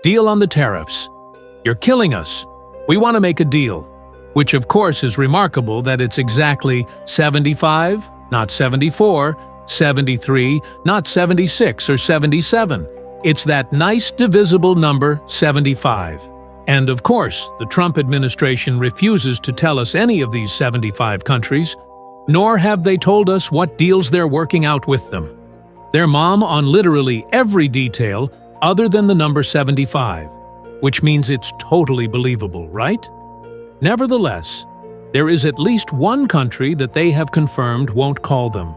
Deal on the tariffs. You're killing us. We want to make a deal. Which of course is remarkable that it's exactly 75, not 74, 73, not 76 or 77. It's that nice divisible number 75. And of course, the Trump administration refuses to tell us any of these 75 countries, nor have they told us what deals they're working out with them. They're mum on literally every detail other than the number 75, which means it's totally believable, right? Nevertheless, there is at least one country that they have confirmed won't call them.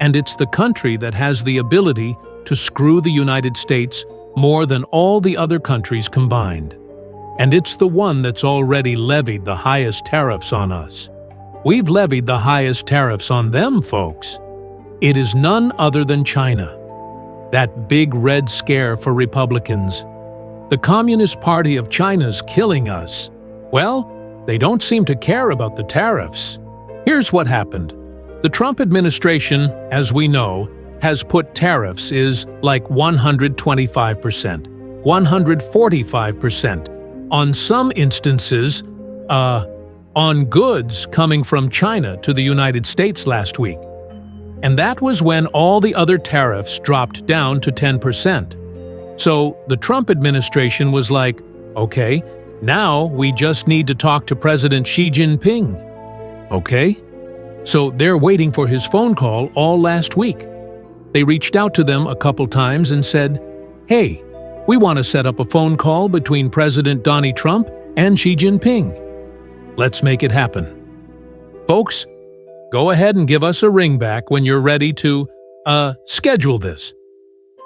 And it's the country that has the ability to screw the United States more than all the other countries combined. And it's the one that's already levied the highest tariffs on us. We've levied the highest tariffs on them, folks. It is none other than China. That big red scare for Republicans. The Communist Party of China's killing us. Well, they don't seem to care about the tariffs. Here's what happened. The Trump administration, as we know, has put tariffs is like 125%, 145%, on some instances, on goods coming from China to the United States last week. And that was when all the other tariffs dropped down to 10%. So the Trump administration was like, okay, now we just need to talk to President Xi Jinping. Okay? So they're waiting for his phone call all last week. They reached out to them a couple times and said, hey, we want to set up a phone call between President Donald Trump and Xi Jinping. Let's make it happen. Folks, go ahead and give us a ring back when you're ready to, schedule this.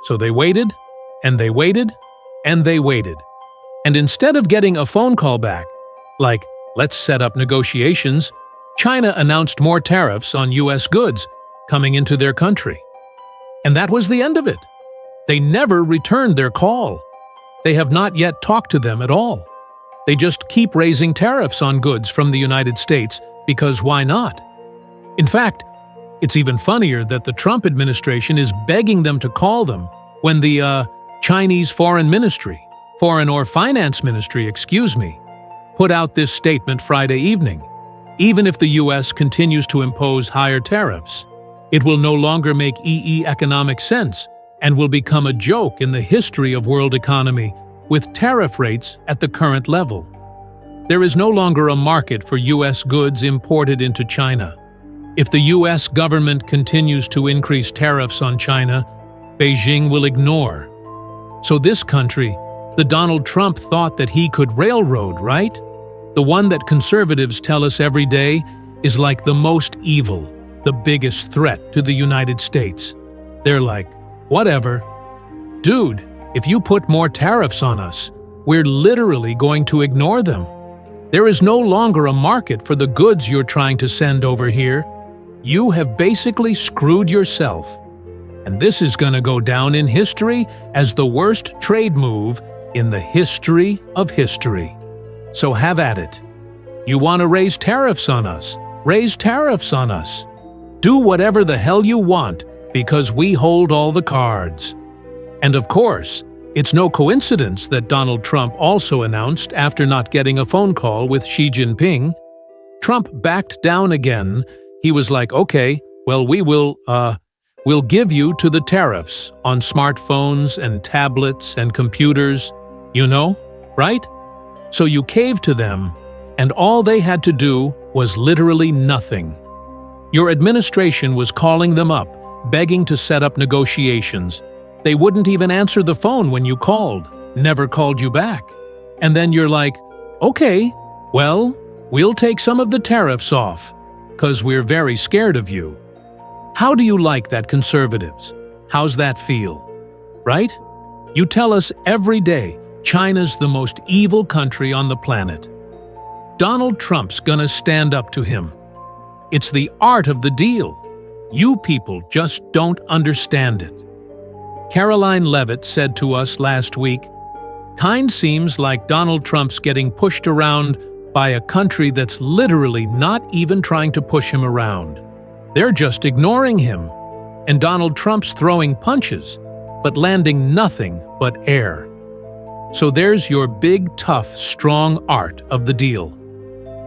So they waited, and they waited, and they waited. And instead of getting a phone call back, like, let's set up negotiations, China announced more tariffs on U.S. goods coming into their country. And that was the end of it. They never returned their call. They have not yet talked to them at all. They just keep raising tariffs on goods from the United States because why not? In fact, it's even funnier that the Trump administration is begging them to call them when the Chinese Foreign or Finance Ministry, put out this statement Friday evening. Even if the U.S. continues to impose higher tariffs, it will no longer make economic sense and will become a joke in the history of world economy with tariff rates at the current level. There is no longer a market for U.S. goods imported into China. If the U.S. government continues to increase tariffs on China, Beijing will ignore. So this country, the Donald Trump thought that he could railroad, right? The one that conservatives tell us every day is like the most evil, the biggest threat to the United States. They're like, whatever. Dude, if you put more tariffs on us, we're literally going to ignore them. There is no longer a market for the goods you're trying to send over here. You have basically screwed yourself. And this is going to go down in history as the worst trade move in the history of history. So have at it. You want to raise tariffs on us? Raise tariffs on us. Do whatever the hell you want because we hold all the cards. And of course, it's no coincidence that Donald Trump also announced after not getting a phone call with Xi Jinping, Trump backed down again. He was like, okay, well, we'll give you to the tariffs on smartphones and tablets and computers, you know, right? So you caved to them, and all they had to do was literally nothing. Your administration was calling them up, begging to set up negotiations. They wouldn't even answer the phone when you called, never called you back. And then you're like, okay, well, we'll take some of the tariffs off, 'cause we're very scared of you. How do you like that, conservatives? How's that feel? Right? You tell us every day China's the most evil country on the planet. Donald Trump's gonna stand up to him. It's the art of the deal. You people just don't understand it. Caroline Levitt said to us last week, "Kind seems like Donald Trump's getting pushed around by a country that's literally not even trying to push him around. They're just ignoring him. And Donald Trump's throwing punches, but landing nothing but air." So there's your big, tough, strong art of the deal.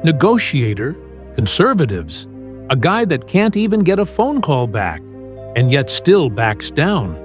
Negotiator, conservatives, a guy that can't even get a phone call back, and yet still backs down.